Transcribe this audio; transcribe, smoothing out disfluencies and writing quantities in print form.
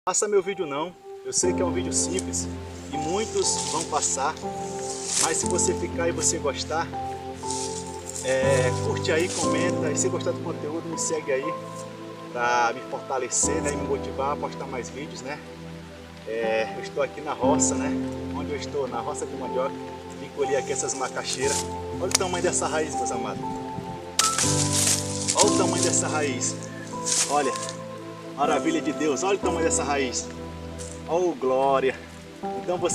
Passa meu vídeo não, eu sei que é um vídeo simples e muitos vão passar, mas se você ficar e você gostar, curte aí, comenta, e se gostar do conteúdo me segue aí para me fortalecer, né, e me motivar a postar mais vídeos, né? Eu estou aqui na roça, né? Onde eu estou, na roça de mandioca, vim colher aqui essas macaxeiras. Olha o tamanho dessa raiz, meus amados. Olha o tamanho dessa raiz. Olha, maravilha de Deus, olha o tamanho dessa raiz. Oh, glória! Então você